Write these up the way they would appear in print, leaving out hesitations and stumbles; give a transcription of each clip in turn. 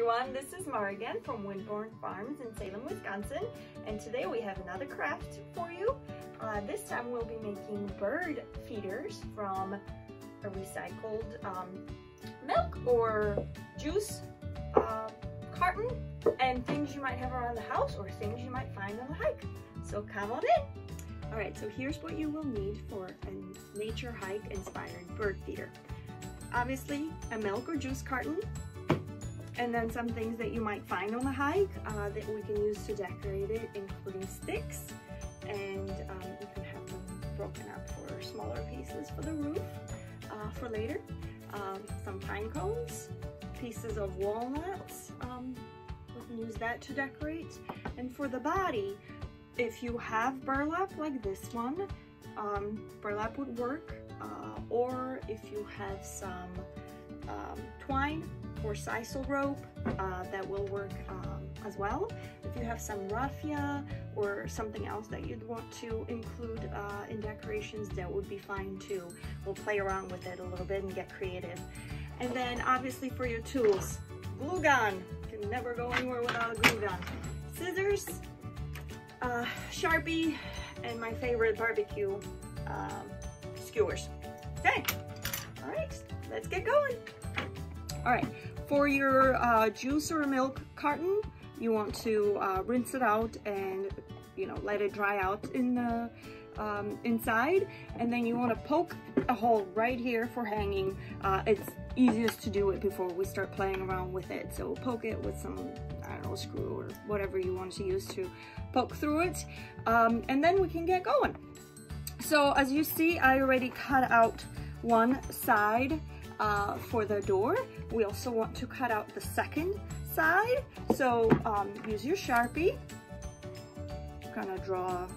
everyone, this is Mara again from Windborn Farms in Salem, Wisconsin, and today we have another craft for you. This time we'll be making bird feeders from a recycled milk or juice carton and things you might have around the house or things you might find on the hike. So come on in. Alright, so here's what you will need for a nature hike inspired bird feeder. Obviously a milk or juice carton, and then some things that you might find on the hike that we can use to decorate it, including sticks, and you can have them broken up for smaller pieces for the roof for later. Some pine cones, pieces of walnuts, we can use that to decorate. And for the body, if you have burlap like this one, burlap would work, or if you have some twine or sisal rope, that will work as well. If you have some raffia or something else that you'd want to include in decorations, that would be fine too. We'll play around with it a little bit and get creative. And then obviously for your tools, glue gun. Can never go anywhere without a glue gun. Scissors, Sharpie, and my favorite barbecue skewers. Okay, all right, let's get going. All right, for your juice or milk carton, you want to rinse it out and, you know, let it dry out in the inside, and then you want to poke a hole right here for hanging. It's easiest to do it before we start playing around with it, so poke it with some, I don't know, screw or whatever you want to use to poke through it, and then we can get going. So as you see, I already cut out one side for the door. We also want to cut out the second side, so use your Sharpie, kind of draw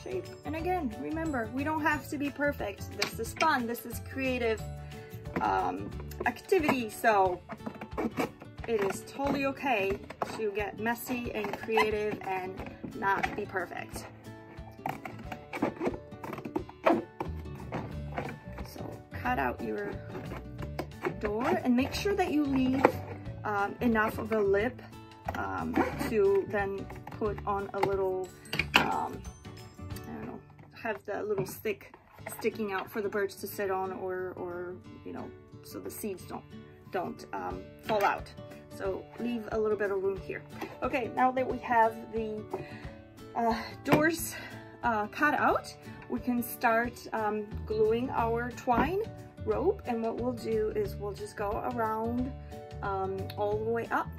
shape. And again, remember, we don't have to be perfect. This is fun, this is creative activity, so it is totally okay to get messy and creative and not be perfect. So cut out your door and make sure that you leave enough of a lip to then put on a little, I don't know, have the little stick sticking out for the birds to sit on, or you know, so the seeds don't fall out. So leave a little bit of room here. Okay, now that we have the doors cut out, we can start gluing our twine rope, and what we'll do is we'll just go around all the way up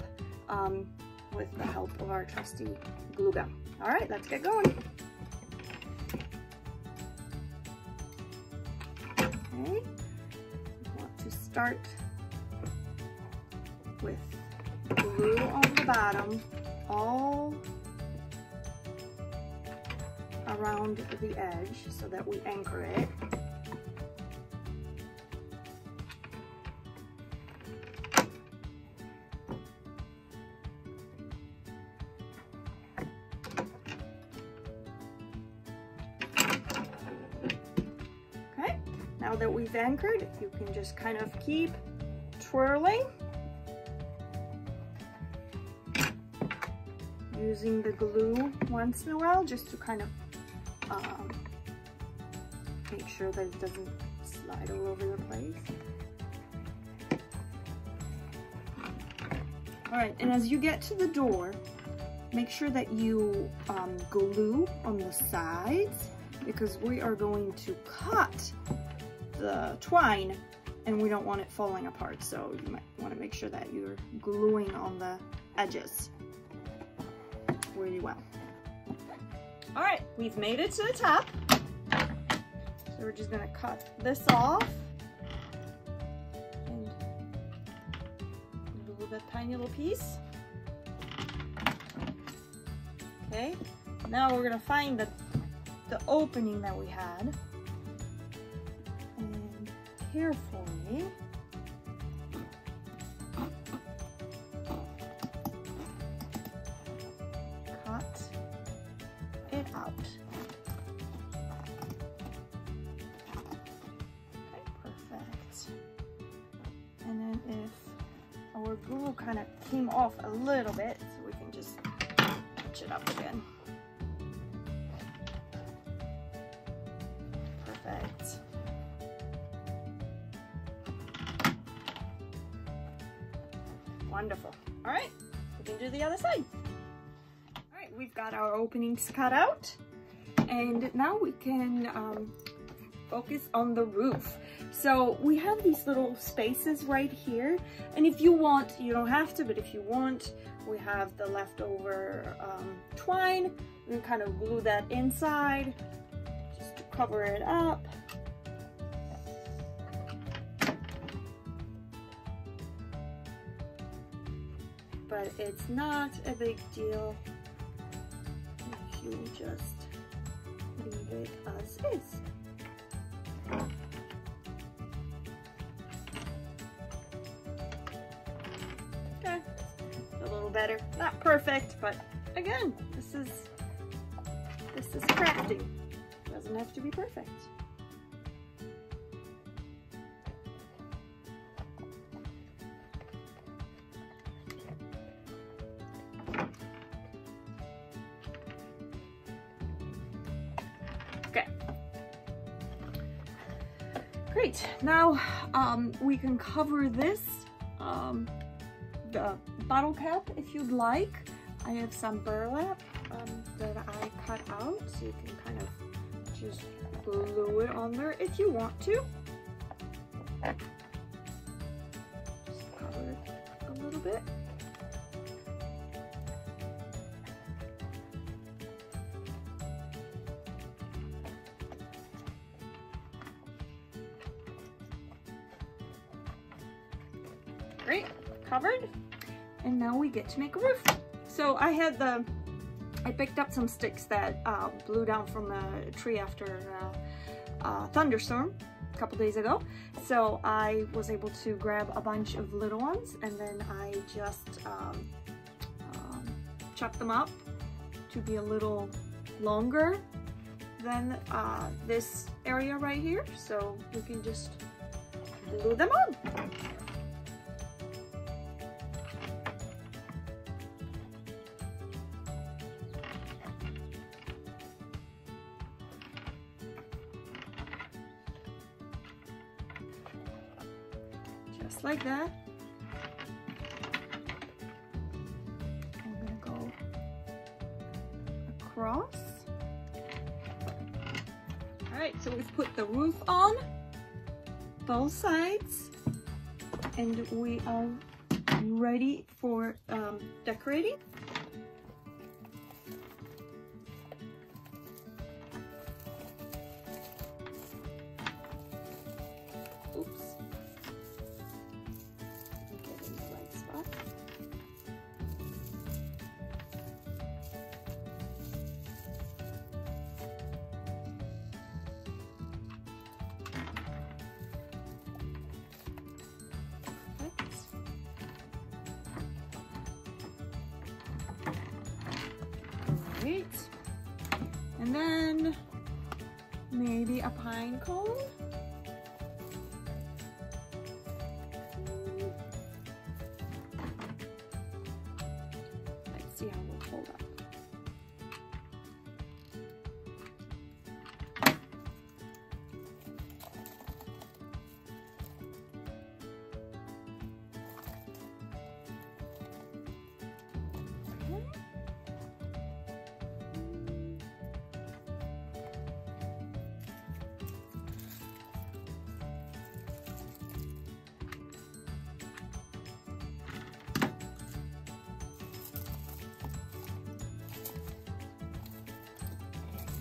with the help of our trusty glue gun. All right, let's get going. Okay, we want to start with glue on the bottom all around the edge so that we anchor it. Now that we've anchored, you can just kind of keep twirling, using the glue once in a while just to kind of make sure that it doesn't slide all over the place. All right, and as you get to the door, make sure that you glue on the sides, because we are going to cut the twine and we don't want it falling apart, so you might want to make sure that you're gluing on the edges really well. All right, we've made it to the top, so we're just going to cut this off and glue that tiny little piece. Okay, now we're going to find the opening that we had, and carefully cut it out. Okay, perfect. And then if our glue kind of came off a little bit, so we can just touch it up again. Perfect. Wonderful. All right, we can do the other side. All right, we've got our openings cut out, and now we can focus on the roof. So we have these little spaces right here, and if you want, you don't have to, but if you want, we have the leftover twine. We can kind of glue that inside just to cover it up. But it's not a big deal if you just leave it as is. Okay, a little better. Not perfect, but again, this is crafting. Doesn't have to be perfect. Okay. Great. Now we can cover this, the bottle cap if you'd like. I have some burlap that I cut out, so you can kind of just glue it on there if you want to. Just cover it a little bit. Great, covered. And now we get to make a roof. So I picked up some sticks that blew down from a tree after a thunderstorm a couple days ago. So I was able to grab a bunch of little ones, and then I just chopped them up to be a little longer than this area right here. So we can just glue them on. Just like that. I'm gonna go across. All right, so we've put the roof on both sides, and we are ready for decorating. And then maybe a pine cone. Let's see how we'll hold up.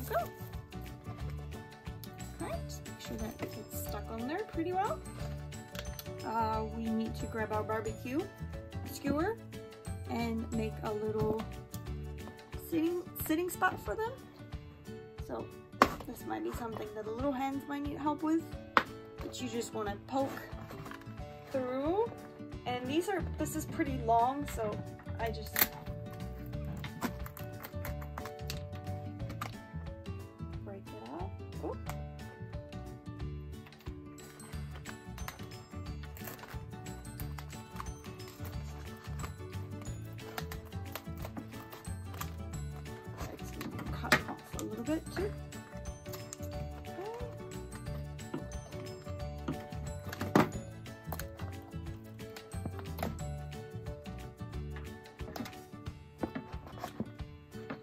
Go. Alright, just make sure that it's stuck on there pretty well. We need to grab our barbecue skewer and make a little sitting spot for them. So this might be something that the little hands might need help with, but you just want to poke through. And this is pretty long, so I just break it off. Oh. bit too.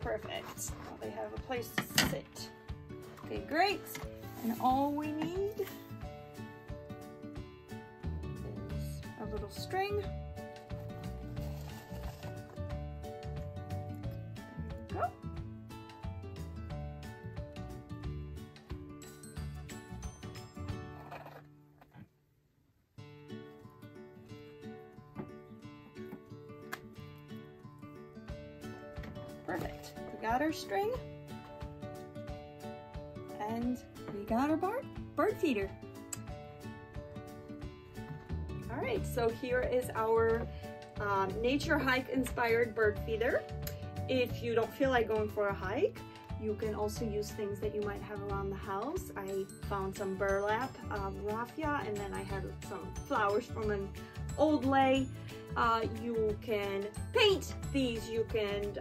Perfect. Now they have a place to sit. Okay, great. And all we need is a little string. There you go. Perfect. We got our string and we got our bird feeder. All right, so here is our nature hike inspired bird feeder. If you don't feel like going for a hike, you can also use things that you might have around the house. I found some burlap raffia, and then I had some flowers from an old lei. You can paint these, you can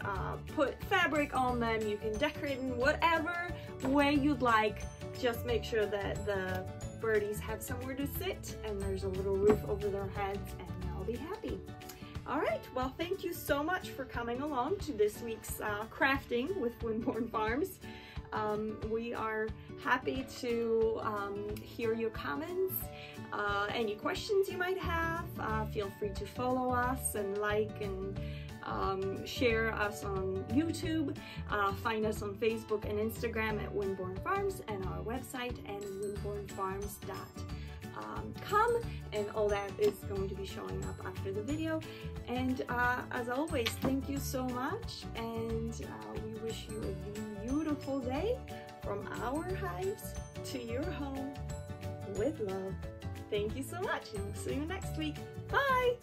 put fabric on them, you can decorate in whatever way you'd like. Just make sure that the birdies have somewhere to sit and there's a little roof over their heads, and they'll be happy. All right, well, thank you so much for coming along to this week's crafting with Windborn Farms. We are happy to hear your comments. Any questions you might have, feel free to follow us and like and share us on YouTube. Find us on Facebook and Instagram at Windborn Farms, and our website at windbornfarms.com, and all that is going to be showing up after the video. And as always, thank you so much, and we wish you a beautiful day from our hives to your home with love. Thank you so much, and we'll see you next week. Bye!